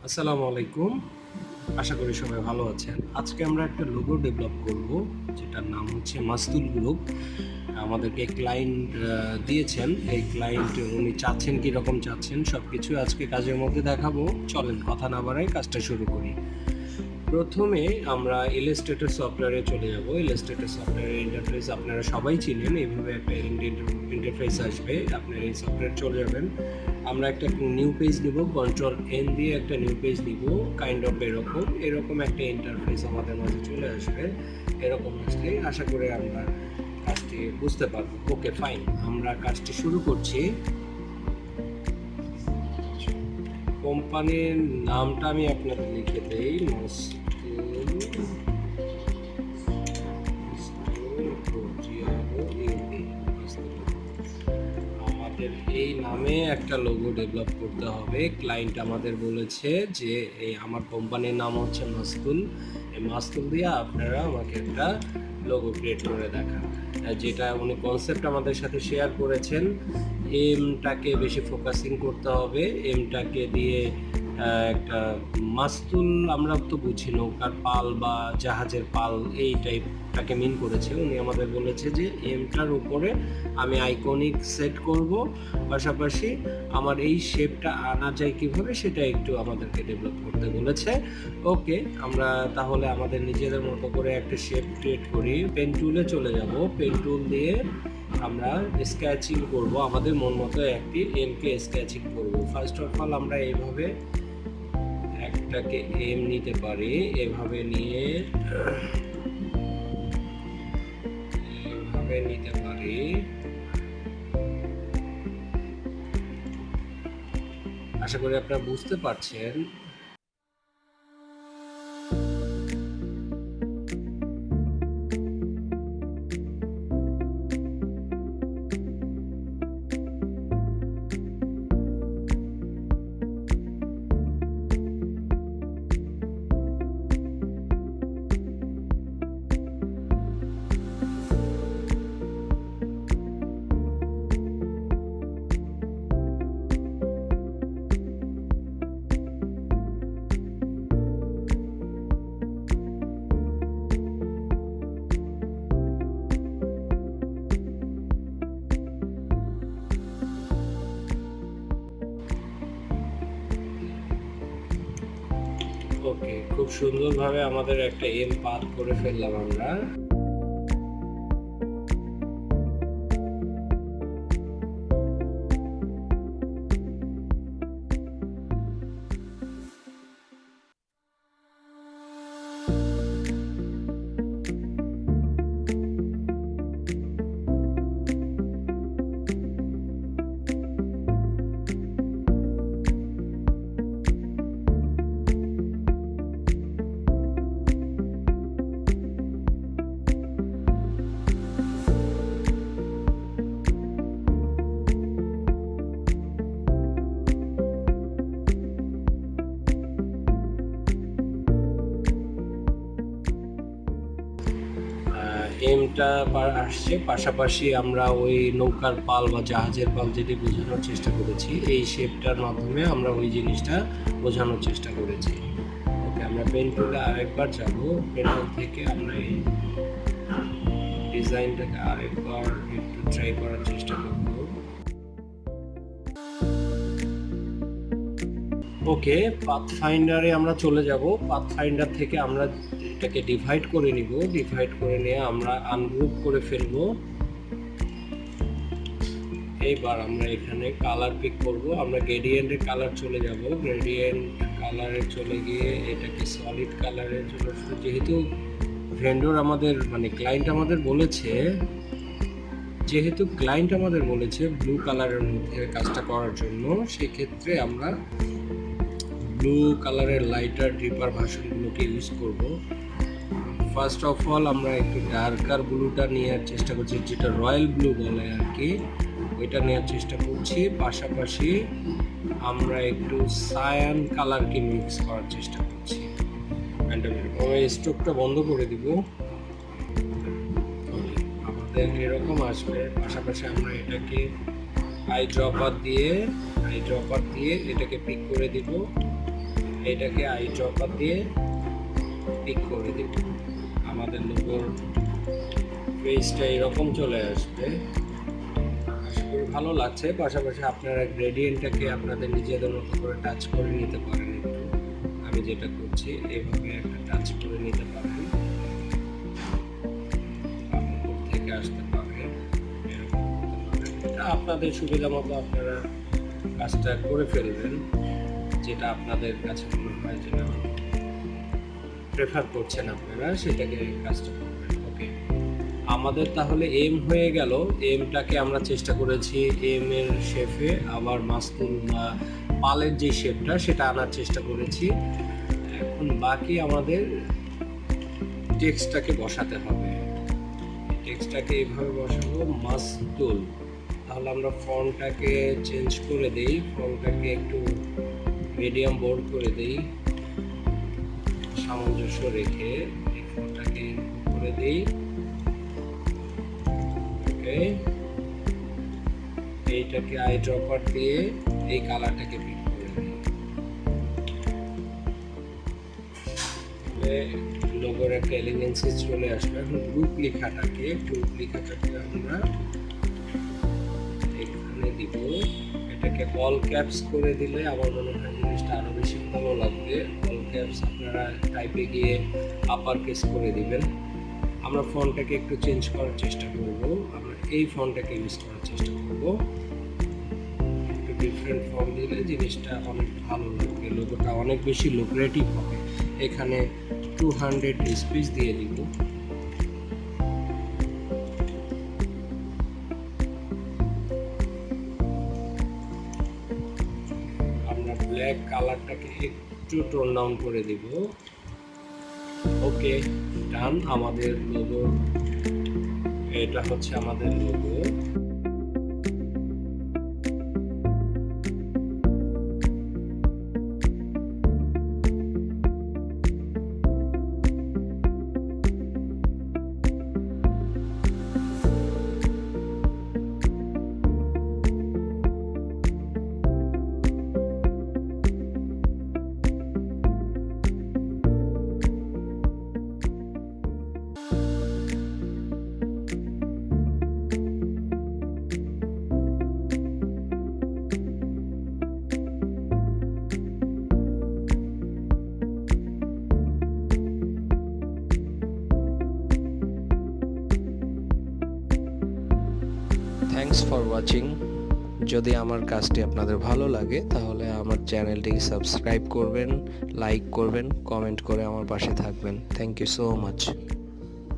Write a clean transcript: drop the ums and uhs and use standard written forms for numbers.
আসসালামু আলাইকুম। আশা করি সবাই ভালো আছেন। আজকে আমরা একটা লোগো ডেভেলপ করব, যেটার নাম হচ্ছে মাস্তুল গ্রুপ। আমাদেরকে ক্লায়েন্ট দিয়েছেন। এই ক্লায়েন্ট উনি চাচ্ছেন, কীরকম চাচ্ছেন, সব কিছু আজকে কাজের মধ্যে দেখাবো। চলেন কথা না বাড়াই কাজটা শুরু করি। প্রথমে আমরা ইলাস্ট্রেটর সফটওয়্যারে চলে যাব। ইলাস্ট্রেটর সফটওয়্যারের ইন্টারফেস আপনারা সবাই চিনেন। এইভাবে একটা ইন্টারফেস আসবে, আপনারা এই সফটওয়্যার চলে যাবেন। আমরা একটা নিউ পেজ নিব, কন্ট্রোল এন দিয়ে একটা নিউ পেজ নিব। কাইন্ড অফ এরকম একটা ইন্টারফেস আমাদের মাঝে চলে আসবে। এরকম আসলে আশা করি আমরা কাজটি বুঝতে পারবো। ওকে, ফাইন, আমরা কাজটি শুরু করছি। কোম্পানির নামটা আমি আপনাদের লিখে দেই, আমাদের এই নামে একটা লোগো ডেভেলপ করতে হবে। ক্লায়েন্ট আমাদের বলেছে যে এই আমার কোম্পানির নাম হচ্ছে মাস্তুল। এই মাস্তুল দিয়ে আপনারা আমাকে একটা লোগো ক্রিয়েট করে দেখান। যেটা উনি কনসেপ্ট আমাদের সাথে শেয়ার করেছেন। এমটাকে বেশি ফোকাসিং করতে হবে। এমটাকে দিয়ে একটা মাস্তুল, আমরা তো বুঝি নৌকার পাল বা জাহাজের পাল, এই টাইপটাকে মিন করেছে। উনি আমাদের বলেছে যে এমটার উপরে আমি আইকনিক সেট করব, পাশাপাশি আমার এই শেপটা আনা যায় কীভাবে সেটা একটু আমাদেরকে ডেভেলপ করতে বলেছে। ওকে, আমরা তাহলে আমাদের নিজেদের মতো করে একটা শেপ ক্রিয়েট করি। পেন টুলে চলে যাব। পেন টুল দিয়ে আমরা স্কেচিং করব, আমাদের মন মতো একটি এমকে স্কেচিং করব। ফার্স্ট অফ অল আমরা এইভাবে একটাকে এম নিতে পারি, এভাবে নিয়ে এভাবে নিতে পারি। আশা করি আপনারা বুঝতে পারছেন। ওকে, খুব সুন্দরভাবে আমাদের একটা এম পাথ করে ফেললাম আমরা। এমটা আসছে, পাশাপাশি আমরা ওই নৌকার পাল বা জাহাজের পাল যেটি বোঝানোর চেষ্টা করেছি, এই শেপটার মাধ্যমে আমরা ওই জিনিসটা বোঝানোর চেষ্টা করেছি। ওকে, আমরা পেন টুলে আরেকবার যাব। পেন টুল থেকে আমরা এই ডিজাইনটাকে আরেকবার একটু ট্রাই করার চেষ্টা করব। ওকে, পাথফাইন্ডারে আমরা চলে যাব। পাথফাইন্ডার থেকে আমরা এটাকে ডিভাইড করে নিব। ডিভাইড করে নিয়ে আমরা আনগ্রুপ করে ফেলব। এইবার আমরা এখানে কালার পিক করব। আমরা গ্রেডিয়েন্টের কালার চলে যাব। গ্রেডিয়েন্ট কালারে চলে গিয়ে এটাকে সলিড কালারে চলে আসবে। যেহেতু ভেন্ডর আমাদের ক্লায়েন্ট আমাদের বলেছে ব্লু কালারের মধ্যে কাজটা করার জন্য, সেক্ষেত্রে আমরা ব্লু কালারের লাইটার ডিপার ভার্সনগুলোকে ইউজ করব। ফার্স্ট অফ অল আমরা একটু ডার্কার ব্লুটা নেওয়ার চেষ্টা করছি, যেটা রয়্যাল ব্লু বলে আর কি, ওইটা নেওয়ার চেষ্টা করছি। পাশাপাশি আমরা একটু সায়ান কালারকে মিক্স করার চেষ্টা করছি। স্ট্রোকটা বন্ধ করে দিব, আমাদের এরকম আসবে। পাশাপাশি আমরা এটাকে আই ড্রপার দিয়ে এটাকে পিক করে দিব। এটাকে আই ড্রপার দিয়ে পিক করে দেব। আমাদের লোগোর পেজটা এরকম চলে আসবে। আশা করি ভালো লাগছে। পাশাপাশি আপনারা গ্রেডিয়েন্টটাকে আপনাদের নিজেদের মতো করে টাচ করে নিতে পারেন একটু। আমি যেটা করছি এইভাবে একটা টাচ করে নিতে পারেন, উপর থেকে আসতে পারে, এরকম করতে পারেন। এটা আপনাদের সুবিধা মতো আপনারা কাজটা করে ফেলবেন, যেটা আপনাদের কাছে মনে হয় যে না প্রেফার করছেন আপনারা সেটাকে কাজটা করবেন। ওকে, আমাদের তাহলে এম হয়ে গেল। এমটাকে আমরা চেষ্টা করেছি এম এর শেপে আবার মাস্তুল পালের যে শেপটা সেটা আনার চেষ্টা করেছি। এখন বাকি আমাদের টেক্সটটাকে বসাতে হবে। টেক্সটটাকে এইভাবে বসাবো মাস্তুল। তাহলে আমরা ফন্টটাকে চেঞ্জ করে দেই, ফন্টটাকে একটু মিডিয়াম বোল্ড করে দেই, সামঞ্জস্য রেখে এই ফন্টটাকে করে দেই। ওকে, এইটাকে আই ড্রপার দিয়ে এই কালারটাকে পিক করে দিই। লোগোর একটা এলিগেন্সি চলে আসবে। এখন গ্রুপ লেখাটাকে আমরা এখানে দিব। এটাকে অল ক্যাপস করে দিলে আমার মনে হয় জিনিসটা আরো বেশি ভালো লাগবে। অল ক্যাপস আপনারা টাইপে গিয়ে আপার কেস করে দিবেন। আমরা ফন্টটাকে একটু চেঞ্জ করার চেষ্টা করব। আমরা এই ফন্টটাকে ইউজ করার চেষ্টা করব। একটু ডিফারেন্ট ফন্ট দিলে জিনিসটা অনেক ভালো লাগবে, লোগোটা অনেক বেশি লুক্রেটিভ হবে। এখানে 200 স্পেস দিয়ে দিব। আমরা ব্ল্যাক কালারটাকে একটু টোন ডাউন করে দিব। ওকে, ডান। আমাদের লোগো, এটা হচ্ছে আমাদের লোগো। Thanks for watching. যদি আমার কাজটি আপনাদের ভালো লাগে তাহলে আমার চ্যানেলটিকে সাবস্ক্রাইব করবেন, লাইক করবেন, কমেন্ট করে আমার পাশে থাকবেন। Thank you so much.